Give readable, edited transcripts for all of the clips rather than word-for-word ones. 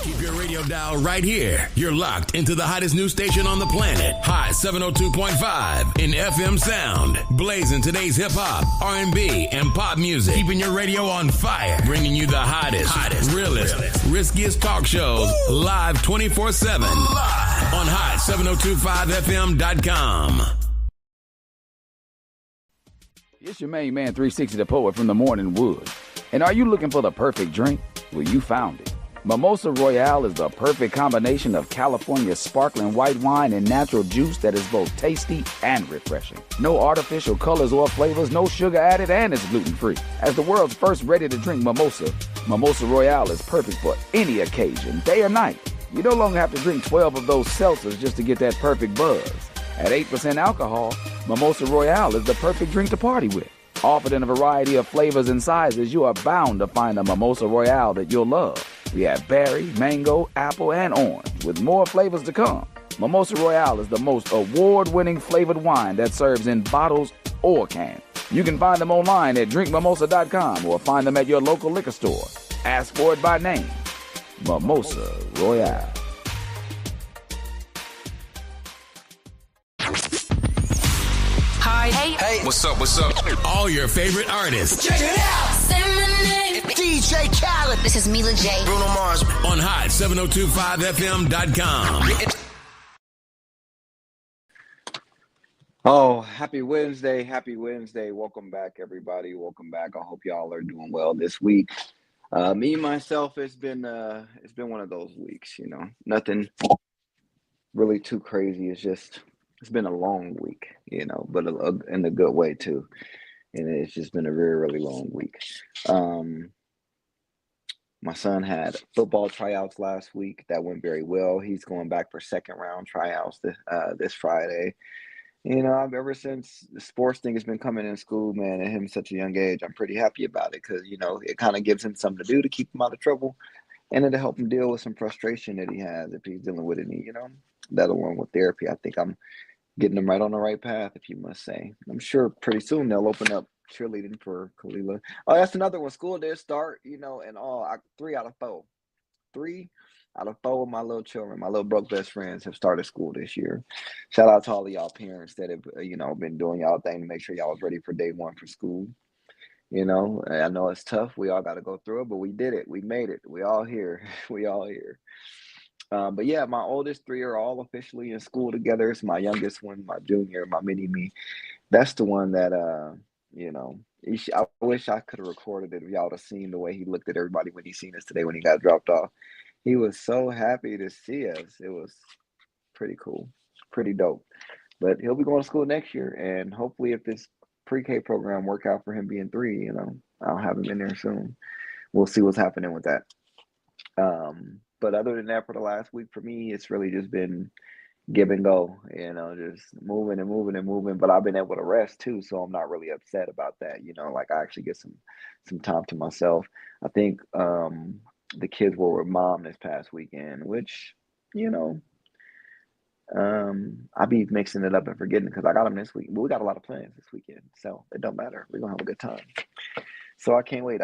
Keep your radio dial right here. You're locked into the hottest news station on the planet. Hot 702.5 in FM sound. Blazing today's hip-hop, R&B, and pop music. Keeping your radio on fire. Bringing you the hottest, realest, riskiest talk shows live 24/7 on hot7025fm.com. It's your main man 360 the Poet from the Morning Wood. And are you looking for the perfect drink? Well, you found it. Mimosa Royale is the perfect combination of California's sparkling white wine and natural juice that is both tasty and refreshing. No artificial colors or flavors, no sugar added, and it's gluten-free. As the world's first ready-to-drink mimosa, Mimosa Royale is perfect for any occasion, day or night. You no longer have to drink 12 of those seltzers just to get that perfect buzz. At 8% alcohol, Mimosa Royale is the perfect drink to party with. Offered in a variety of flavors and sizes, you are bound to find a Mimosa Royale that you'll love. We have berry, mango, apple, and orange, with more flavors to come. Mimosa Royale is the most award-winning flavored wine that serves in bottles or cans. You can find them online at drinkmimosa.com or find them at your local liquor store. Ask for it by name. Mimosa Royale. Hi. Hey. What's up? All your favorite artists. Check it out. Say my name. DJ Khaled. This is Mila J. Bruno Mars. On hot7025fm.com. Oh, happy Wednesday. Welcome back, everybody. Welcome back. I hope y'all are doing well this week. Myself, it's been one of those weeks, nothing really too crazy. It's been a long week, but in a good way too. And it's just been a really, really long week. My son had football tryouts last week. That went very well. He's going back for second round tryouts this Friday. I've ever since the sports thing has been coming in school, man, at him such a young age, I'm pretty happy about it because, it kind of gives him something to do to keep him out of trouble and then to help him deal with some frustration that he has if he's dealing with any, that along with therapy. I think I'm getting them right on the right path, if you must say. I'm sure pretty soon they'll open up cheerleading for Kalila. Oh, that's another one. School did start, and all 3 out of 4. 3 out of 4 of my little children, my little broke best friends, have started school this year. Shout out to all of y'all parents that have, been doing y'all thing to make sure y'all was ready for day one for school. I know it's tough. We all got to go through it, but we did it. We made it. We all here. But yeah, my oldest 3 are all officially in school together. It's my youngest one, my junior, my mini-me. That's the one that, I wish I could have recorded it. If y'all would have seen the way he looked at everybody when he seen us today when he got dropped off. He was so happy to see us. It was pretty cool, pretty dope. But he'll be going to school next year. And hopefully if this pre-K program work out for him being 3, I'll have him in there soon. We'll see what's happening with that. But other than that, for the last week for me, it's really just been give and go, just moving and moving and moving. But I've been able to rest too, so I'm not really upset about that. Like I actually get some time to myself. I think the kids were with mom this past weekend, which, I be mixing it up and forgetting because I got them this week. But we got a lot of plans this weekend, so it don't matter. We're gonna have a good time. So I can't wait.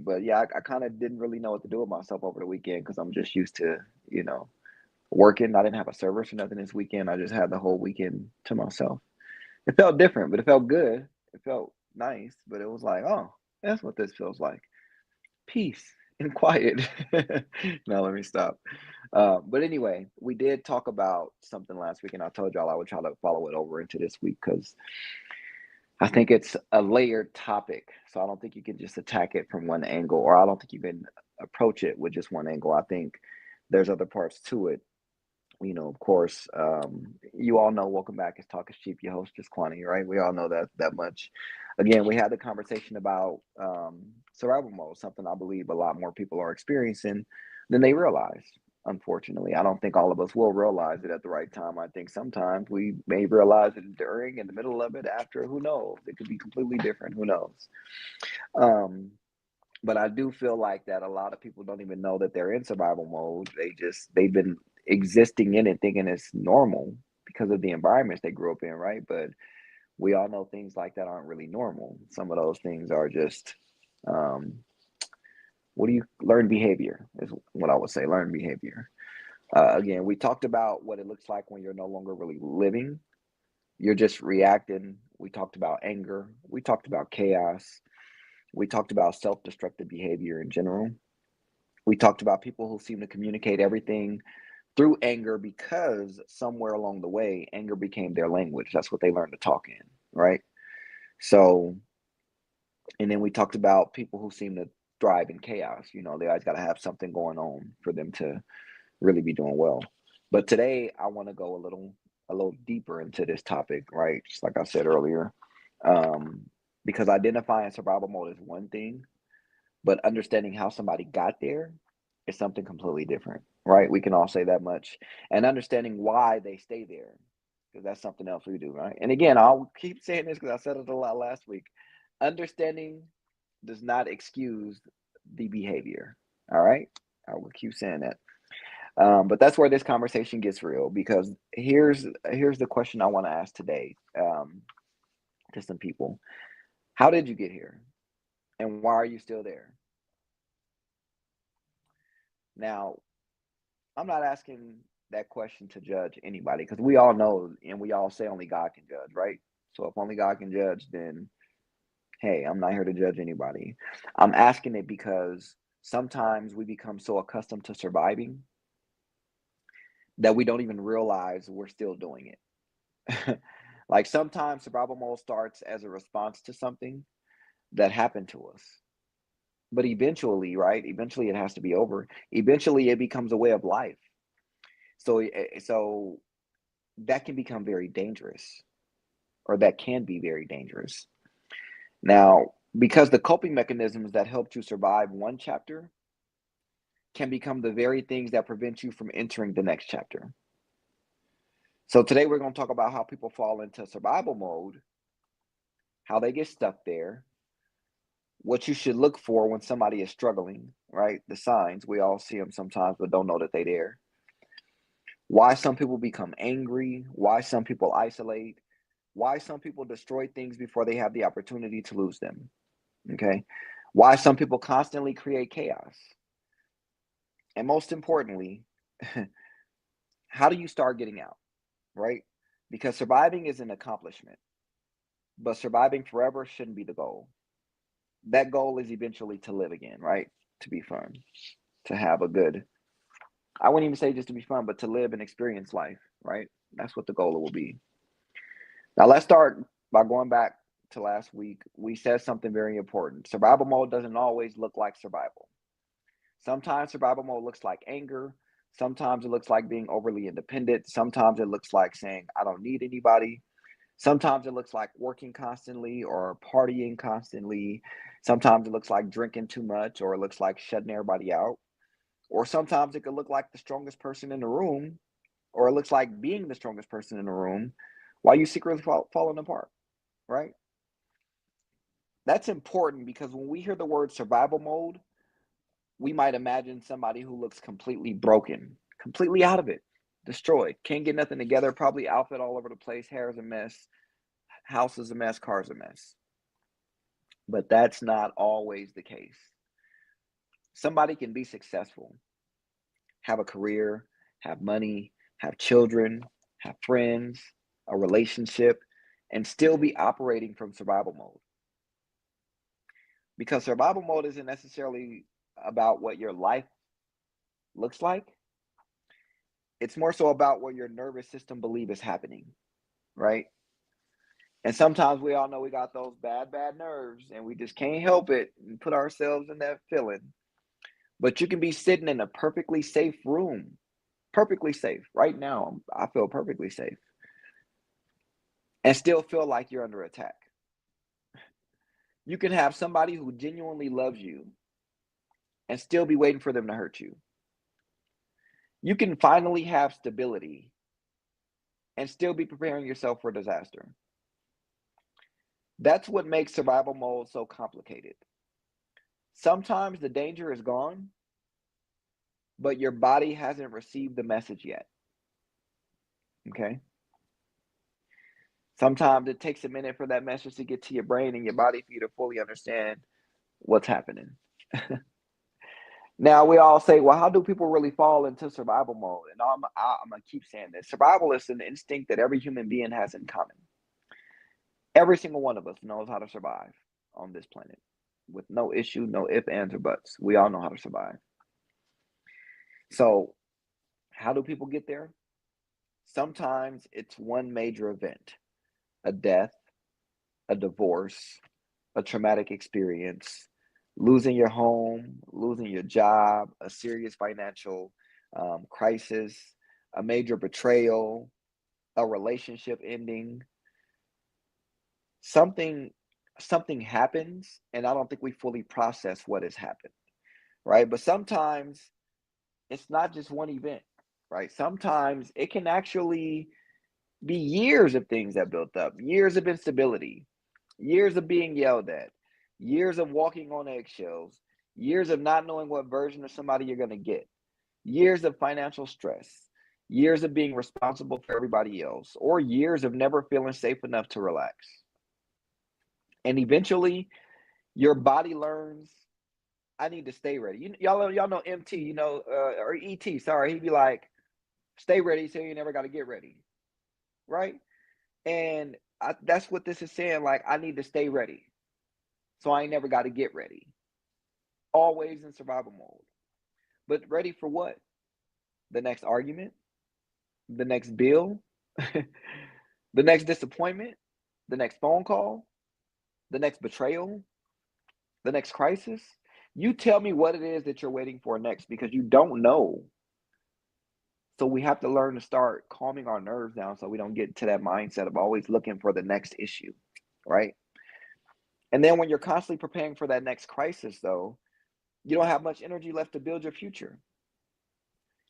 But yeah, I kind of didn't really know what to do with myself over the weekend because I'm just used to, working. I didn't have a service or nothing this weekend. I just had the whole weekend to myself. It felt different, but it felt good. It felt nice, but it was like, oh, that's what this feels like. Peace and quiet. Now let me stop. But anyway, we did talk about something last week, and I told y'all I would try to follow it over into this week because I think it's a layered topic. So I don't think you can just attack it from one angle, or I don't think you can approach it with just one angle. I think there's other parts to it. Of course, you all know, welcome back. It's Talk is Cheap, your host, Juss Quanni, right? We all know that much. Again, we had the conversation about survival mode, something I believe a lot more people are experiencing than they realize. Unfortunately, I don't think all of us will realize it at the right time. I think sometimes we may realize it during, in the middle of it, after, who knows? It could be completely different, who knows? But I do feel like that a lot of people don't even know that they're in survival mode. They've been existing in it thinking it's normal because of the environments they grew up in, right? But we all know things like that aren't really normal. Some of those things are just What do you learn? Behavior is what I would say. Learn behavior. Again, we talked about what it looks like when you're no longer really living. You're just reacting. We talked about anger. We talked about chaos. We talked about self-destructive behavior in general. We talked about people who seem to communicate everything through anger because somewhere along the way, anger became their language. That's what they learned to talk in, right? So, and then we talked about people who seem to thrive in chaos. They always got to have something going on for them to really be doing well. But today, I want to go a little deeper into this topic, right? Just like I said earlier, um, because identifying survival mode is one thing, but understanding how somebody got there is something completely different, right? We can all say that much. And understanding why they stay there, because that's something else we do, right? And again, I'll keep saying this because I said it a lot last week. Understanding does not excuse the behavior, all right? I will keep saying that. But that's where this conversation gets real, because here's the question I want to ask today, to some people. How did you get here? And why are you still there? Now, I'm not asking that question to judge anybody, because we all know and we all say only God can judge, right? So if only God can judge, then hey, I'm not here to judge anybody. I'm asking it because sometimes we become so accustomed to surviving that we don't even realize we're still doing it. Like sometimes survival mode starts as a response to something that happened to us. But eventually, right? Eventually it has to be over. Eventually it becomes a way of life. So that can become very dangerous, or that can be very dangerous. Now, because the coping mechanisms that helped you survive one chapter can become the very things that prevent you from entering the next chapter. So today we're going to talk about how people fall into survival mode, how they get stuck there, what you should look for when somebody is struggling, right? The signs, we all see them sometimes, but don't know that they're there. Why some people become angry, why some people isolate, why some people destroy things before they have the opportunity to lose them, okay? Why some people constantly create chaos. And most importantly, how do you start getting out, right? Because surviving is an accomplishment, but surviving forever shouldn't be the goal. That goal is eventually to live again, right? To be fun, to have a good, I wouldn't even say just to be fun, but to live and experience life, right? That's what the goal will be. Now, let's start by going back to last week. We said something very important. Survival mode doesn't always look like survival. Sometimes survival mode looks like anger. Sometimes it looks like being overly independent. Sometimes it looks like saying, I don't need anybody. Sometimes it looks like working constantly or partying constantly. Sometimes it looks like drinking too much, or it looks like shutting everybody out. Or sometimes it could look like the strongest person in the room, or it looks like being the strongest person in the room while you secretly falling apart, right? That's important because when we hear the word survival mode, we might imagine somebody who looks completely broken, completely out of it, destroyed, can't get nothing together, probably outfit all over the place, hair is a mess, house is a mess, car's a mess. But that's not always the case. Somebody can be successful, have a career, have money, have children, have friends, a relationship, and still be operating from survival mode. Because survival mode isn't necessarily about what your life looks like. It's more so about what your nervous system believes is happening, right? And sometimes we all know we got those bad nerves and we just can't help it and put ourselves in that feeling. But you can be sitting in a perfectly safe room, perfectly safe. Right now, I feel perfectly safe, and still feel like you're under attack. You can have somebody who genuinely loves you and still be waiting for them to hurt you. You can finally have stability and still be preparing yourself for disaster. That's what makes survival mode so complicated. Sometimes the danger is gone, but your body hasn't received the message yet. Okay? Sometimes it takes a minute for that message to get to your brain and your body for you to fully understand what's happening. Now we all say, well, how do people really fall into survival mode? And I'm gonna keep saying this. Survival is an instinct that every human being has in common. Every single one of us knows how to survive on this planet with no issue, no ifs, ands, or buts. We all know how to survive. So how do people get there? Sometimes it's one major event, a death, a divorce, a traumatic experience, losing your home, losing your job, a serious financial crisis, a major betrayal, a relationship ending. Something happens, and I don't think we fully process what has happened, right? But sometimes it's not just one event, right? Sometimes it can actually be years of things that built up, years of instability, years of being yelled at, years of walking on eggshells, years of not knowing what version of somebody you're going to get, years of financial stress, years of being responsible for everybody else, or years of never feeling safe enough to relax. And eventually, your body learns, I need to stay ready. Y'all know MT, or ET, sorry. He'd be like, stay ready so you never got to get ready, right? And that's what this is saying. Like, I need to stay ready so I ain't never got to get ready. Always in survival mode. But ready for what? The next argument? The next bill? The next disappointment? The next phone call? The next betrayal? The next crisis? You tell me what it is that you're waiting for next, because you don't know. So we have to learn to start calming our nerves down so we don't get to that mindset of always looking for the next issue, right? And then when you're constantly preparing for that next crisis, though, you don't have much energy left to build your future.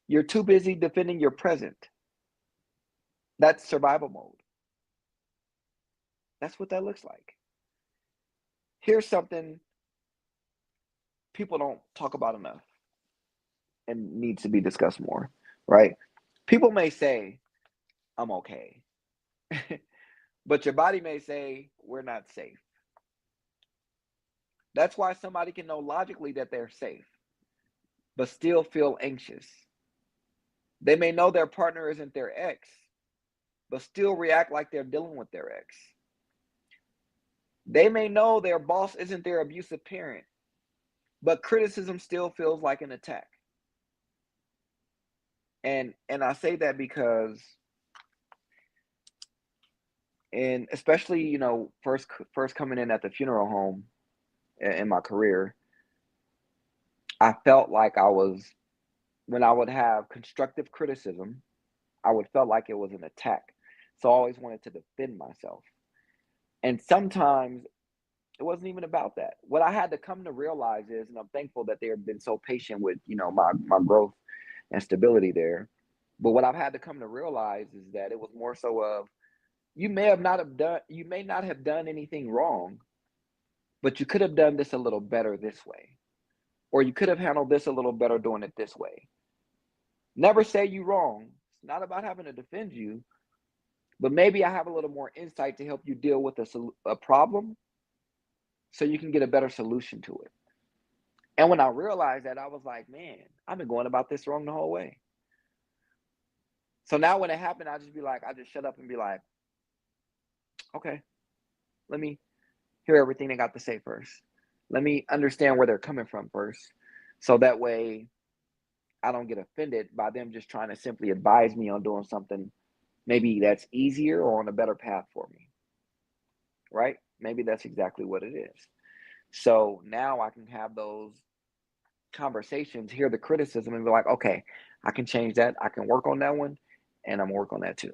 You're too busy defending your present. That's survival mode. That's what that looks like. Here's something people don't talk about enough and needs to be discussed more, right? People may say, I'm okay. But your body may say, we're not safe. That's why somebody can know logically that they're safe, but still feel anxious. They may know their partner isn't their ex, but still react like they're dealing with their ex. They may know their boss isn't their abusive parent, but criticism still feels like an attack. And I say that because, and especially, first coming in at the funeral home in my career, I felt like when I would have constructive criticism, I would felt like it was an attack. So I always wanted to defend myself. And sometimes it wasn't even about that. What I had to come to realize is, and I'm thankful that they have been so patient with, my growth and stability there. But what I've had to come to realize is that it was more so of, you may not have done anything wrong, but you could have done this a little better this way. Or you could have handled this a little better doing it this way. Never say you wrong. It's not about having to defend you, but maybe I have a little more insight to help you deal with a problem so you can get a better solution to it. And when I realized that, I was like, man, I've been going about this wrong the whole way. So now when it happened, I just shut up and be like, okay, let me hear everything they got to say first. Let me understand where they're coming from first. So that way I don't get offended by them just trying to simply advise me on doing something maybe that's easier or on a better path for me, right? Maybe that's exactly what it is. So now I can have those conversations, hear the criticism, and be like, okay, I can change that. I can work on that one, and I'm gonna work on that too.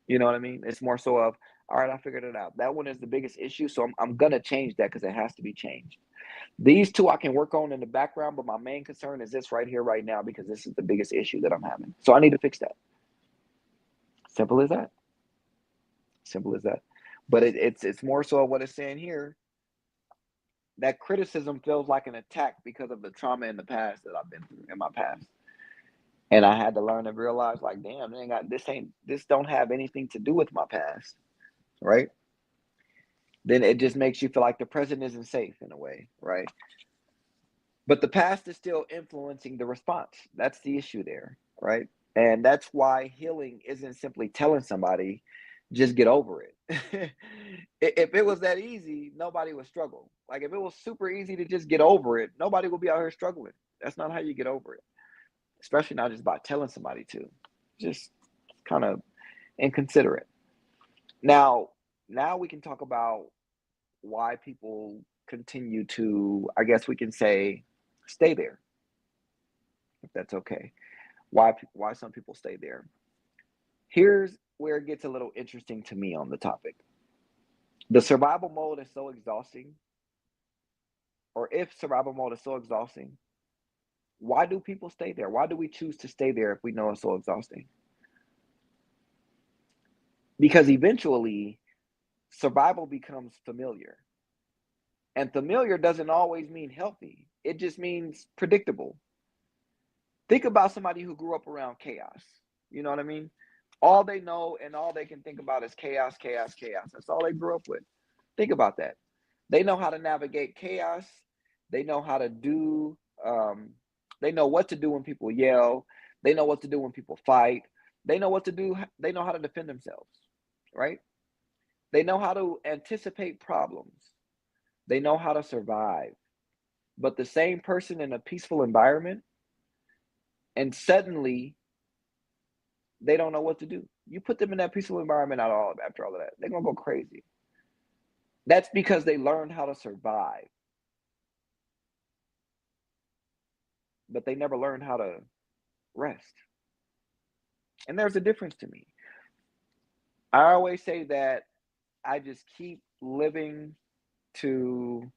You know what I mean? It's more so of, all right, I figured it out. That one is the biggest issue, so I'm gonna change that because it has to be changed. These two I can work on in the background, but my main concern is this right here, right now, because this is the biggest issue that I'm having. So I need to fix that. Simple as that. Simple as that. But it's more so what it's saying here. That criticism feels like an attack because of the trauma in the past that I've been through in my past. And I had to learn and realize, like, damn, this don't have anything to do with my past, right? Then it just makes you feel like the present isn't safe in a way, right? But the past is still influencing the response. That's the issue there, right? And that's why healing isn't simply telling somebody, just get over it. If it was that easy, nobody would struggle. Like if it was super easy to just get over it, nobody would be out here struggling. That's not how you get over it, especially not just by telling somebody to. Just kind of inconsiderate. Now, now we can talk about why people continue to, I guess we can say, stay there, if that's okay. Why some people stay there. Here's where it gets a little interesting to me on the topic. The survival mode is so exhausting, or if survival mode is so exhausting, why do people stay there? Why do we choose to stay there if we know it's so exhausting? Because eventually survival becomes familiar. And familiar doesn't always mean healthy. It just means predictable. Think about somebody who grew up around chaos. You know what I mean? All they know and all they can think about is chaos, chaos, chaos. That's all they grew up with. Think about that. They know how to navigate chaos. They know how to do, they know what to do when people yell. They know what to do when people fight. They know what to do. They know how to defend themselves, right? They know how to anticipate problems. They know how to survive. But the same person in a peaceful environment, and suddenly they don't know what to do. You put them in that peaceful environment after all of that, they're going to go crazy. That's because they learned how to survive. But they never learned how to rest. And there's a difference to me. I always say that I just keep living to,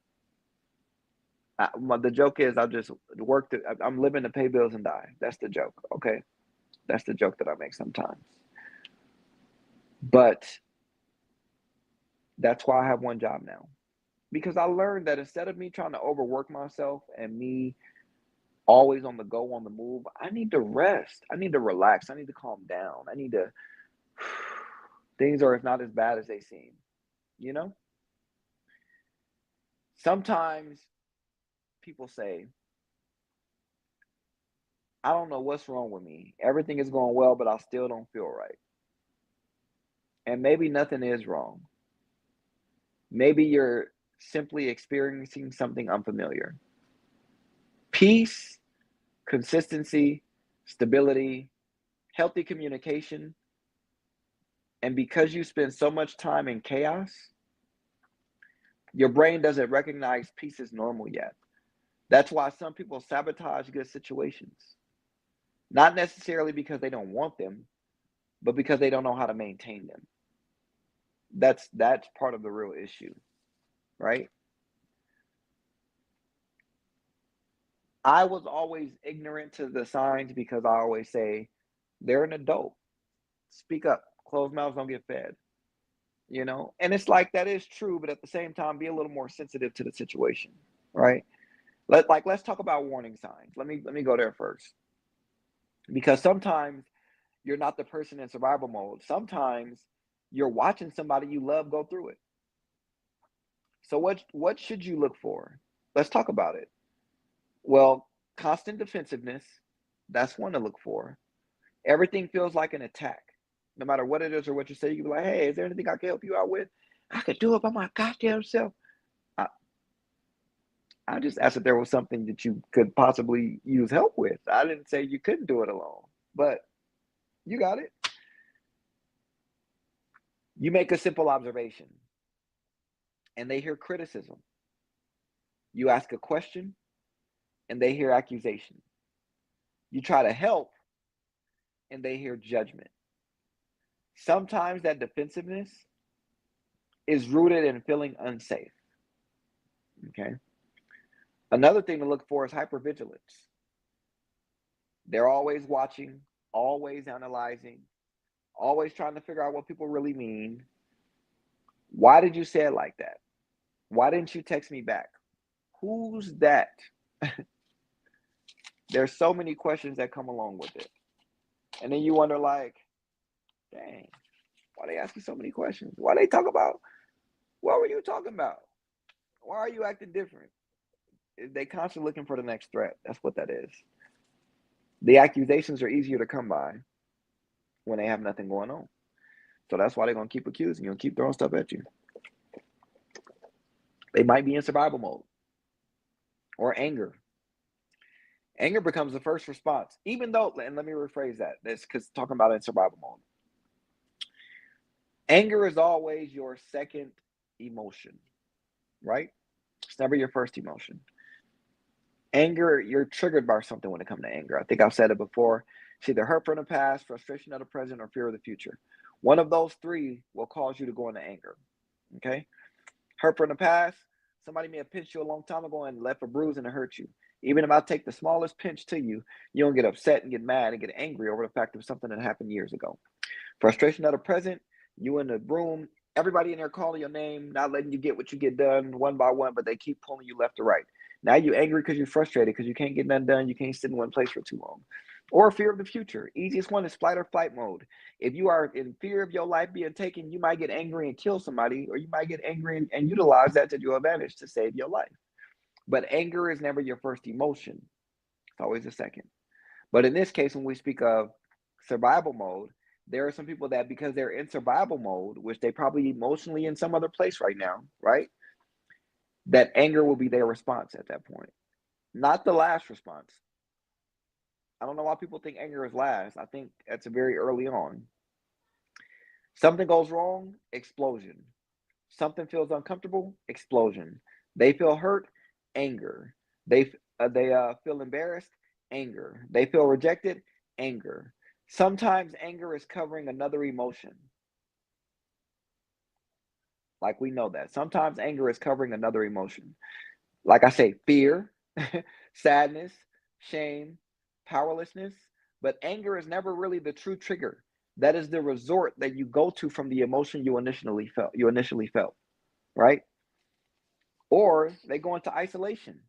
the joke is I'll just work, I'm living to pay bills and die. That's the joke, okay? That's the joke that I make sometimes. But that's why I have one job now. Because I learned that instead of me trying to overwork myself and me always on the go, on the move, I need to rest. I need to relax. I need to calm down. I need to, things are not as bad as they seem, you know? Sometimes people say, I don't know what's wrong with me. Everything is going well, but I still don't feel right. And maybe nothing is wrong. Maybe you're simply experiencing something unfamiliar. Peace, consistency, stability, healthy communication, and because you spend so much time in chaos, your brain doesn't recognize peace as normal yet. That's why some people sabotage good situations. Not necessarily because they don't want them, but because they don't know how to maintain them. That's part of the real issue, right? I was always ignorant to the signs because I always say, they're an adult. Speak up. Closed mouths don't get fed. You know? And it's like that is true, but at the same time, be a little more sensitive to the situation, right? Let's talk about warning signs. Let me go there first. Because sometimes you're not the person in survival mode. Sometimes you're watching somebody you love go through it. So what should you look for? Let's talk about it. Well, constant defensiveness, that's one to look for. Everything feels like an attack. No matter what it is or what you say, you can be like, hey, is there anything I can help you out with? I could do it by my goddamn self. I just asked if there was something that you could possibly use help with. I didn't say you couldn't do it alone, but you got it. You make a simple observation and they hear criticism. You ask a question and they hear accusation. You try to help and they hear judgment. Sometimes that defensiveness is rooted in feeling unsafe. Okay. Another thing to look for is hypervigilance. They're always watching, always analyzing, always trying to figure out what people really mean. Why did you say it like that? Why didn't you text me back? Who's that? There's so many questions that come along with it. And then you wonder like, dang, why they ask you so many questions? Why they talk about, what were you talking about? Why are you acting different? They constantly looking for the next threat. That's what that is. The accusations are easier to come by when they have nothing going on. So that's why they're going to keep accusing you and keep throwing stuff at you. They might be in survival mode or anger. Anger becomes the first response, even though, and let me rephrase that. That's because talking about it in survival mode. Anger is always your second emotion, right? It's never your first emotion. Anger, you're triggered by something when it comes to anger. I think I've said it before. It's either hurt from the past, frustration of the present, or fear of the future. One of those three will cause you to go into anger. Okay? Hurt from the past, somebody may have pinched you a long time ago and left a bruise and it hurt you. Even if I take the smallest pinch to you, you don't get upset and get mad and get angry over the fact of something that happened years ago. Frustration of the present, you in the room, everybody in there calling your name, not letting you get what you get done one by one, but they keep pulling you left or right. Now you're angry because you're frustrated because you can't get nothing done. You can't sit in one place for too long. Or fear of the future. Easiest one is flight or flight mode. If you are in fear of your life being taken, you might get angry and kill somebody, or you might get angry and utilize that to your advantage to save your life. But anger is never your first emotion. It's always the second. But in this case, when we speak of survival mode, there are some people that because they're in survival mode, which they probably emotionally in some other place right now, right? That anger will be their response at that point, not the last response. I don't know why people think anger is last. I think that's very early on. Something goes wrong, explosion. Something feels uncomfortable, explosion. They feel hurt, anger. They feel embarrassed, anger. They feel rejected, anger. Sometimes anger is covering another emotion. Like we know that. Sometimes anger is covering another emotion. Like I say, fear, sadness, shame, powerlessness. But anger is never really the true trigger. That is the resort that you go to from the emotion you initially felt, right? Or they go into isolation.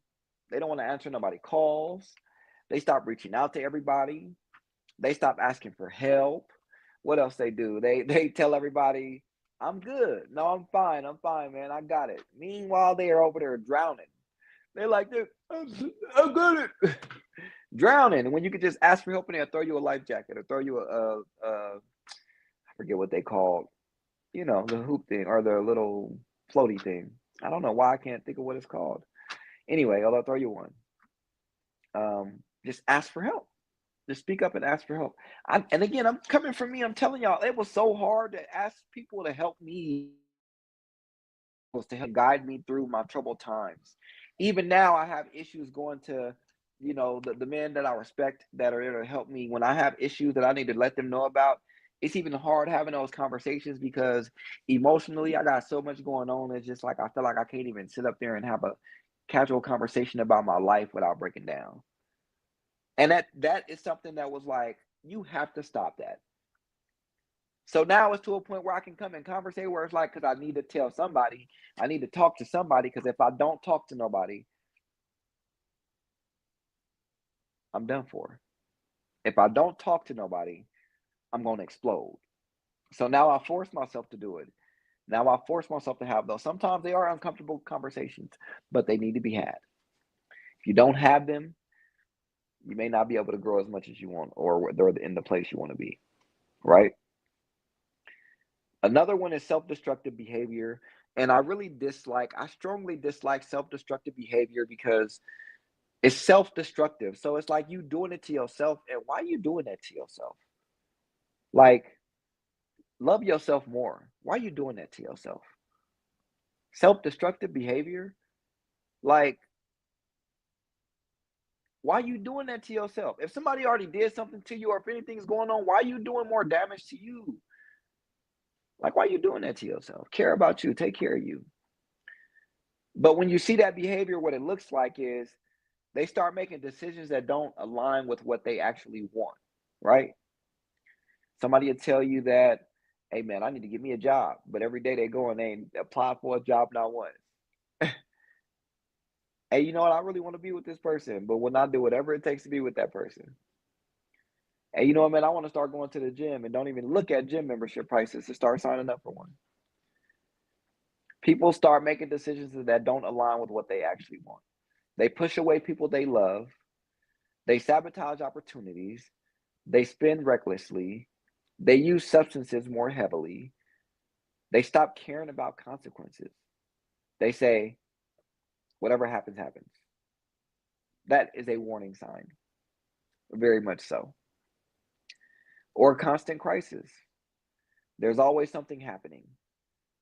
They don't want to answer nobody calls. They stop reaching out to everybody. They stop asking for help. What else they do? They tell everybody, I'm good. No, I'm fine, man. I got it. Meanwhile, they are over there drowning. They're like, I'm good at drowning. And when you could just ask for help and they'll throw you a life jacket or throw you I forget what they call, the hoop thing or the little floaty thing. I don't know why I can't think of what it's called. Anyway, they'll throw you one. Just ask for help. Just speak up and ask for help. And again, I'm coming from me. I'm telling y'all, it was so hard to ask people to help me, was to help guide me through my troubled times. Even now, I have issues going to, the men that I respect that are there to help me when I have issues that I need to let them know about. It's even hard having those conversations because emotionally, I got so much going on. It's just like I feel like I can't even sit up there and have a casual conversation about my life without breaking down. And that is something that was like, you have to stop that. So now it's to a point where I can come and conversate where it's like, because I need to tell somebody, I need to talk to somebody, because if I don't talk to nobody, I'm done for. If I don't talk to nobody, I'm going to explode. So now I force myself to do it. Now I force myself to have those. Sometimes they are uncomfortable conversations, but they need to be had. If you don't have them, you may not be able to grow as much as you want, or they're in the place you want to be, right? Another one is self-destructive behavior. And I strongly dislike self-destructive behavior because it's self-destructive. So it's like you doing it to yourself. And why are you doing that to yourself? Like, love yourself more. Why are you doing that to yourself? Self-destructive behavior? Like, why are you doing that to yourself? If somebody already did something to you or if anything's going on, why are you doing more damage to you? Like, why are you doing that to yourself? Care about you. Take care of you. But when you see that behavior, what it looks like is they start making decisions that don't align with what they actually want, right? Somebody will tell you that, hey, man, I need to get me a job. But every day they go and they apply for a job not once. Hey, you know what? I really want to be with this person, but will not do whatever it takes to be with that person. Hey, you know what, man? I want to start going to the gym and don't even look at gym membership prices to start signing up for one. People start making decisions that don't align with what they actually want. They push away people they love. They sabotage opportunities. They spend recklessly. They use substances more heavily. They stop caring about consequences. They say, whatever happens, happens. That is a warning sign, very much so. Or constant crisis. There's always something happening,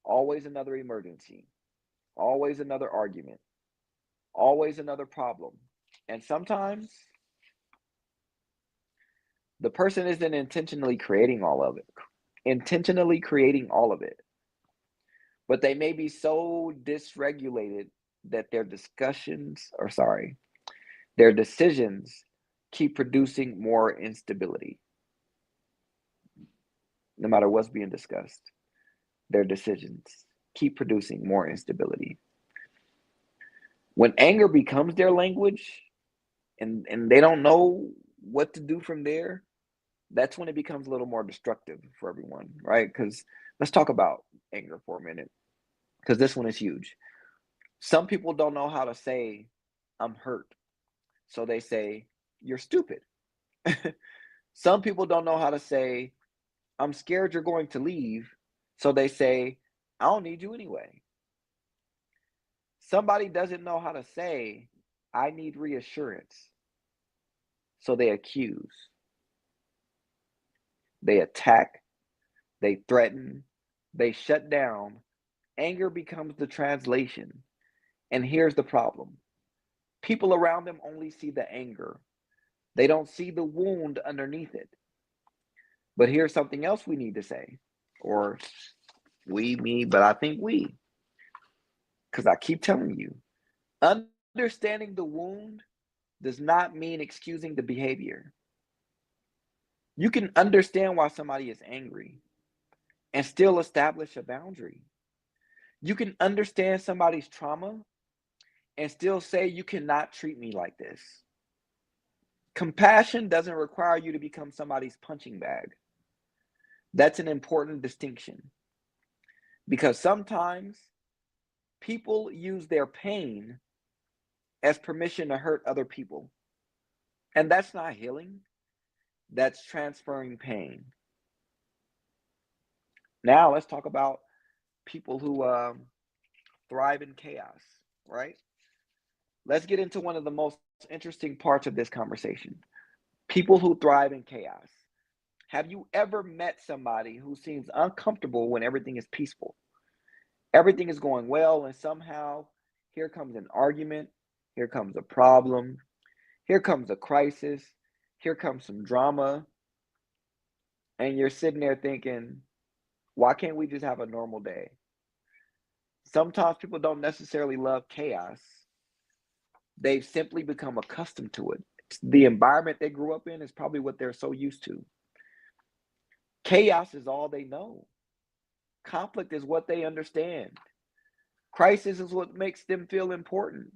always another emergency, always another argument, always another problem. And sometimes the person isn't intentionally creating all of it, but they may be so dysregulated that their decisions keep producing more instability. No matter what's being discussed, their decisions keep producing more instability. When anger becomes their language and they don't know what to do from there, that's when it becomes a little more destructive for everyone, right? Because let's talk about anger for a minute, because this one is huge. Some people don't know how to say, I'm hurt. So they say, you're stupid. Some people don't know how to say, I'm scared you're going to leave. So they say, I don't need you anyway. Somebody doesn't know how to say, I need reassurance. So they accuse, they attack, they threaten, they shut down. Anger becomes the translation. And here's the problem. People around them only see the anger. They don't see the wound underneath it. But here's something else we need to say. Or me, but I think we. Because I keep telling you, understanding the wound does not mean excusing the behavior. You can understand why somebody is angry and still establish a boundary. You can understand somebody's trauma and still say, you cannot treat me like this. Compassion doesn't require you to become somebody's punching bag. That's an important distinction. Because sometimes people use their pain as permission to hurt other people. And that's not healing. That's transferring pain. Now let's talk about people who thrive in chaos, right? Let's get into one of the most interesting parts of this conversation. People who thrive in chaos. Have you ever met somebody who seems uncomfortable when everything is peaceful? Everything is going well, and somehow here comes an argument, here comes a problem, here comes a crisis, here comes some drama, and you're sitting there thinking, why can't we just have a normal day? Sometimes people don't necessarily love chaos. They've simply become accustomed to it. The environment they grew up in is probably what they're so used to. Chaos is all they know. Conflict is what they understand. Crisis is what makes them feel important.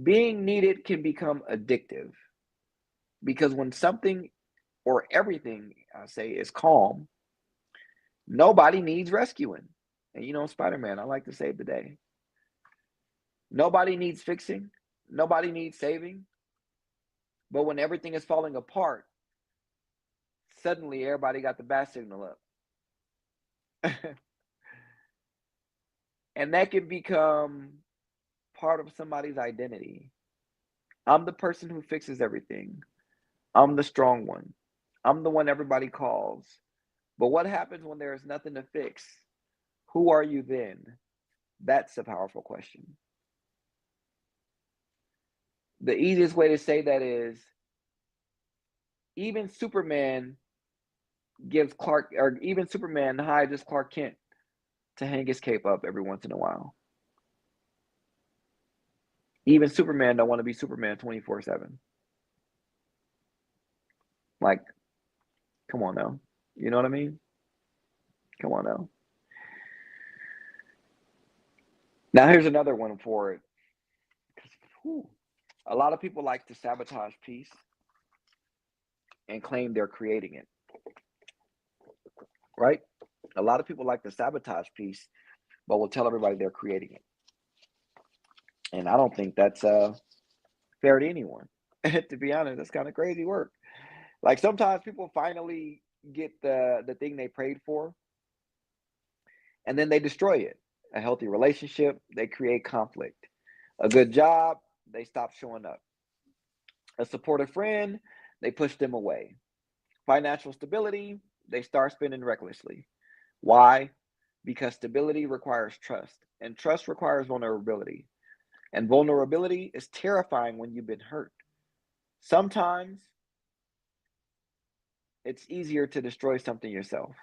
Being needed can become addictive because when something or everything, I say, is calm, nobody needs rescuing. And you know, Spider-Man, I like to save the day. Nobody needs fixing. Nobody needs saving. But when everything is falling apart, suddenly everybody got the bat signal up. And that can become part of somebody's identity. I'm the person who fixes everything. I'm the strong one. I'm the one everybody calls. But what happens when there is nothing to fix? Who are you then? That's a powerful question. The easiest way to say that is even Superman hides Clark Kent to hang his cape up every once in a while. Even Superman don't want to be Superman 24/7. Like, come on now. You know what I mean? Come on now. Now here's another one for it. A lot of people like to sabotage peace and claim they're creating it. Right? A lot of people like to sabotage peace, but will tell everybody they're creating it. And I don't think that's fair to anyone. To be honest, that's kind of crazy work. Like sometimes people finally get the thing they prayed for, and then they destroy it. A healthy relationship, they create conflict. A good job, they stop showing up. A supportive friend, they push them away. Financial stability, they start spending recklessly. Why? Because stability requires trust, and trust requires vulnerability. And vulnerability is terrifying when you've been hurt. Sometimes it's easier to destroy something yourself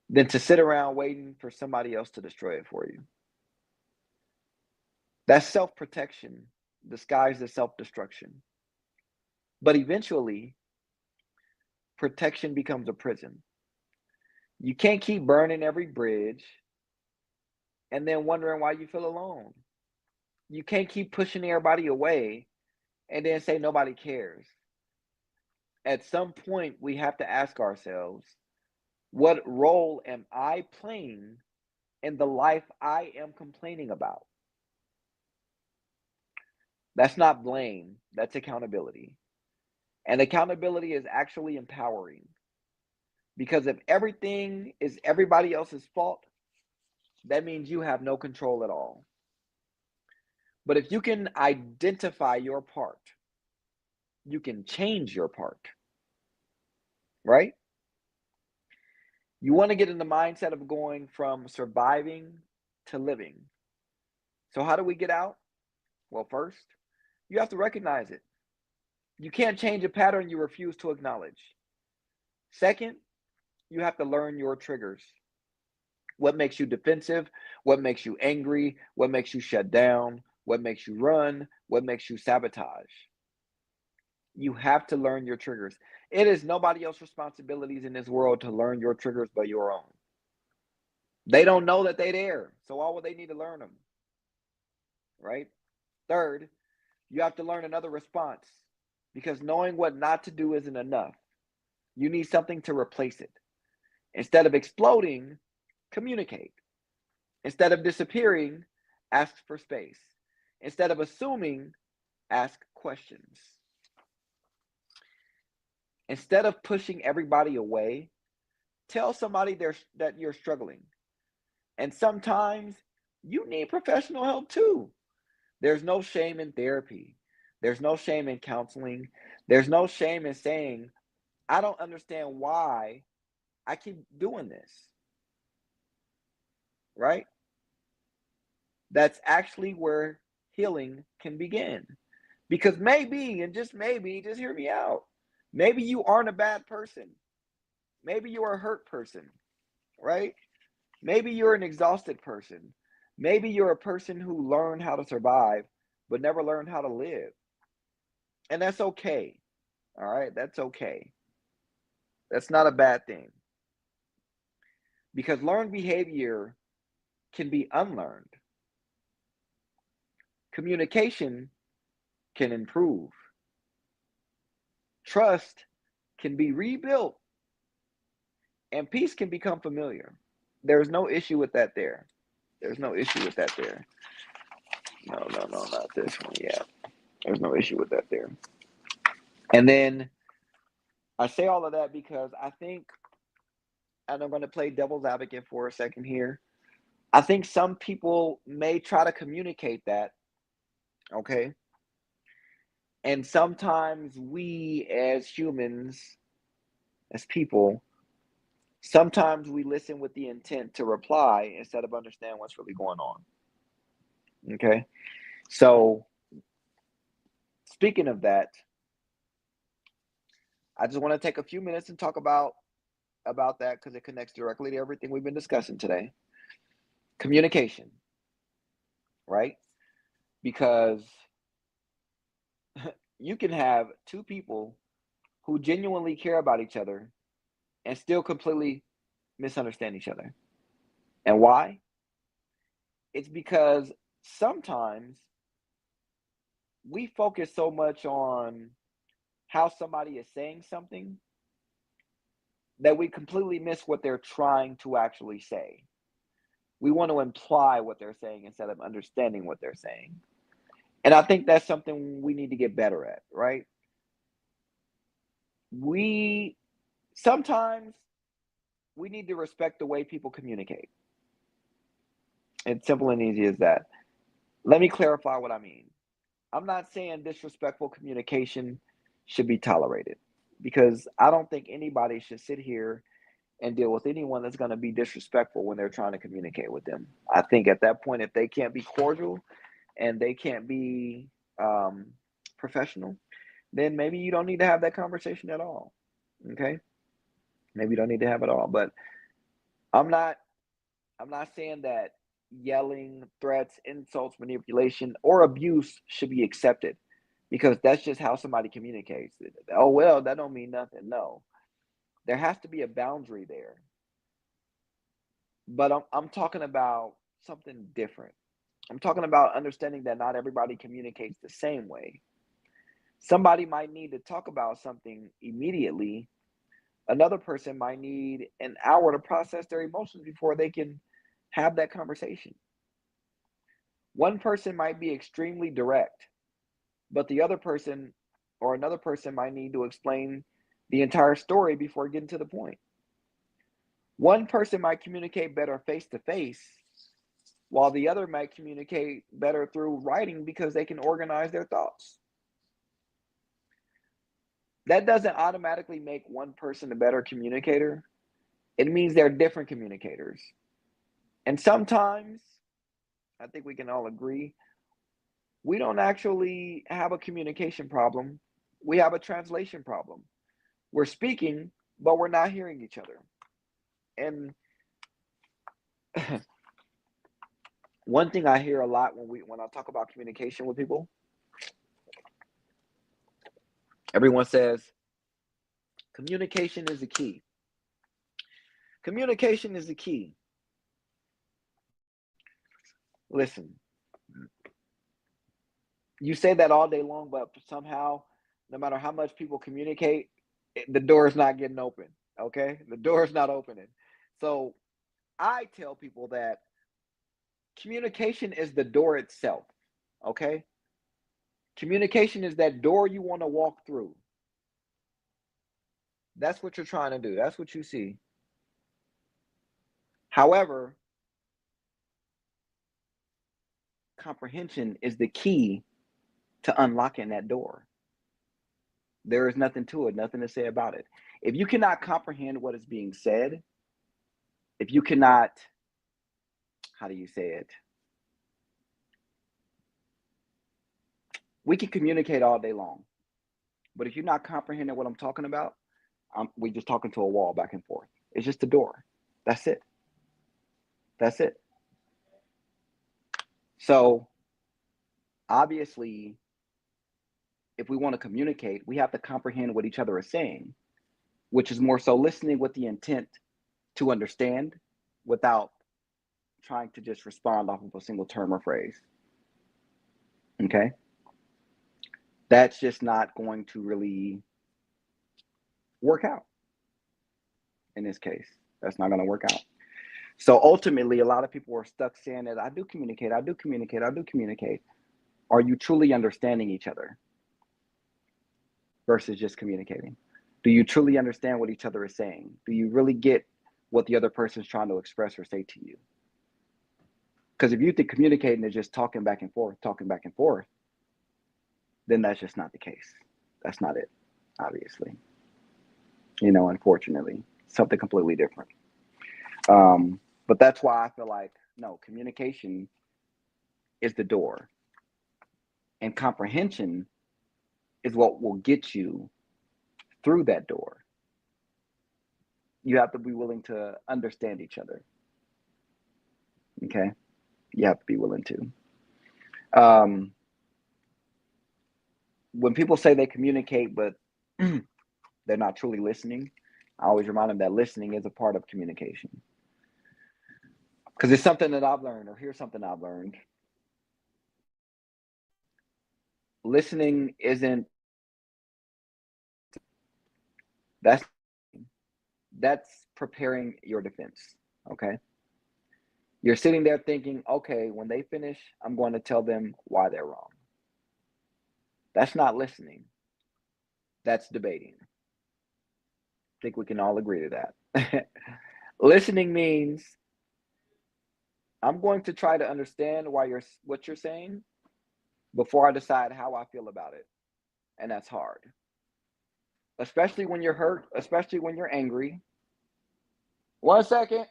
than to sit around waiting for somebody else to destroy it for you. That's self protection disguised as self destruction. But eventually, protection becomes a prison. You can't keep burning every bridge and then wondering why you feel alone. You can't keep pushing everybody away and then say nobody cares. At some point, we have to ask ourselves, what role am I playing in the life I am complaining about? That's not blame, that's accountability. And accountability is actually empowering. Because if everything is everybody else's fault, that means you have no control at all. But if you can identify your part, you can change your part, right? You want to get in the mindset of going from surviving to living. So, how do we get out? Well, first, you have to recognize it. You can't change a pattern you refuse to acknowledge. Second, you have to learn your triggers. What makes you defensive? What makes you angry? What makes you shut down? What makes you run? What makes you sabotage? You have to learn your triggers. It is nobody else's responsibilities in this world to learn your triggers but your own. They don't know that they're there, so why would they need to learn them? Right? Third, you have to learn another response because knowing what not to do isn't enough. You need something to replace it. Instead of exploding, communicate. Instead of disappearing, ask for space. Instead of assuming, ask questions. Instead of pushing everybody away, tell somebody that you're struggling. And sometimes you need professional help too. There's no shame in therapy. There's no shame in counseling. There's no shame in saying, I don't understand why I keep doing this. Right? That's actually where healing can begin. Because maybe, and just maybe, just hear me out. Maybe you aren't a bad person. Maybe you're a hurt person, right? Maybe you're an exhausted person. Maybe you're a person who learned how to survive, but never learned how to live. And that's okay. All right? That's okay. That's not a bad thing. Because learned behavior can be unlearned. Communication can improve. Trust can be rebuilt. And peace can become familiar. There's no issue with that there. There's no issue with that there. No, not this one. Yeah. There's no issue with that there. And then I say all of that because I think, and I'm going to play devil's advocate for a second here. I think some people may try to communicate that, okay? And sometimes we as humans, as people, sometimes we listen with the intent to reply instead of understand what's really going on. Okay? So, speaking of that, I just want to take a few minutes and talk about that because it connects directly to everything we've been discussing today. Communication, right? Because you can have two people who genuinely care about each other and still completely misunderstand each other. And why? It's because sometimes we focus so much on how somebody is saying something that we completely miss what they're trying to actually say. We want to imply what they're saying instead of understanding what they're saying. And I think that's something we need to get better at, right? Sometimes we need to respect the way people communicate. It's simple and easy as that. Let me clarify what I mean. I'm not saying disrespectful communication should be tolerated, because I don't think anybody should sit here and deal with anyone that's going to be disrespectful when they're trying to communicate with them. I think at that point, if they can't be cordial and they can't be professional, then maybe you don't need to have that conversation at all. Okay, maybe you don't need to have it all. But I'm not saying that yelling, threats, insults, manipulation, or abuse should be accepted, because that's just how somebody communicates. Oh well, that don't mean nothing. No, there has to be a boundary there. But I'm talking about something different. I'm talking about understanding that not everybody communicates the same way. Somebody might need to talk about something immediately. Another person might need an hour to process their emotions before they can have that conversation. One person might be extremely direct, but the other person or another person might need to explain the entire story before getting to the point. One person might communicate better face to face, while the other might communicate better through writing because they can organize their thoughts. That doesn't automatically make one person a better communicator. It means they're different communicators. And sometimes, I think we can all agree, we don't actually have a communication problem. We have a translation problem. We're speaking, but we're not hearing each other. And one thing I hear a lot when I talk about communication with people, everyone says communication is the key. Communication is the key. Listen, you say that all day long, but somehow, no matter how much people communicate, the door is not getting open. Okay, the door is not opening. So I tell people that communication is the door itself. Okay, communication is that door you want to walk through. That's what you're trying to do. That's what you see. However, comprehension is the key to unlocking that door. There is nothing to it, nothing to say about it. If you cannot comprehend what is being said, if you cannot, how do you say it? We can communicate all day long, but if you're not comprehending what I'm talking about, we're just talking to a wall back and forth. It's just a door. That's it. That's it. So obviously, if we want to communicate, we have to comprehend what each other is saying, which is more so listening with the intent to understand without trying to just respond off of a single term or phrase. Okay? That's just not going to really work out in this case. That's not going to work out. So ultimately, a lot of people are stuck saying that I do communicate, I do communicate, I do communicate. Are you truly understanding each other versus just communicating? Do you truly understand what each other is saying? Do you really get what the other person is trying to express or say to you? Because if you think communicating is just talking back and forth, then that's just not the case. That's not it, obviously. Unfortunately, something completely different. But that's why I feel like, no, communication is the door. And comprehension is what will get you through that door. You have to be willing to understand each other. Okay? You have to be willing to. When people say they communicate, but they're not truly listening, I always remind them that listening is a part of communication. Because it's something that I've learned, or here's something I've learned. Listening isn't, that's preparing your defense, okay? You're sitting there thinking, okay, when they finish, I'm going to tell them why they're wrong. That's not listening. That's debating. I think we can all agree to that. Listening means I'm going to try to understand what you're saying before I decide how I feel about it. And that's hard. Especially when you're hurt, especially when you're angry. 1 second.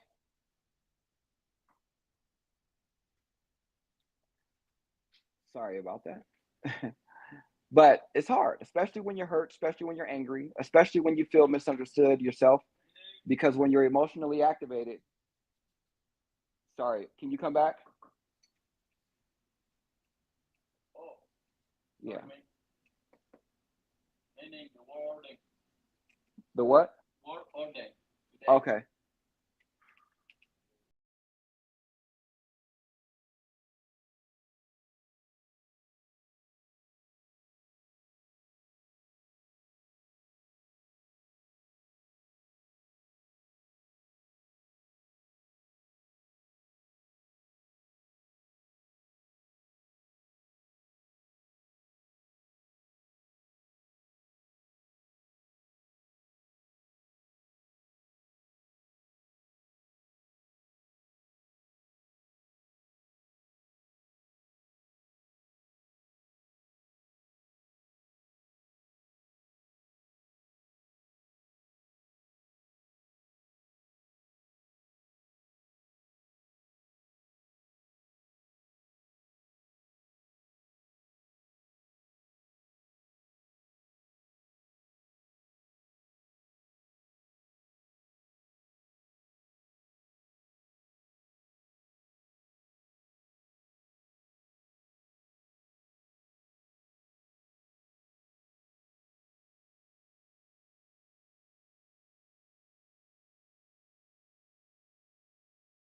Sorry about that. But it's hard, especially when you're hurt, especially when you're angry, especially when you feel misunderstood yourself. Because when you're emotionally activated, sorry, can you come back? Yeah. The what? Okay.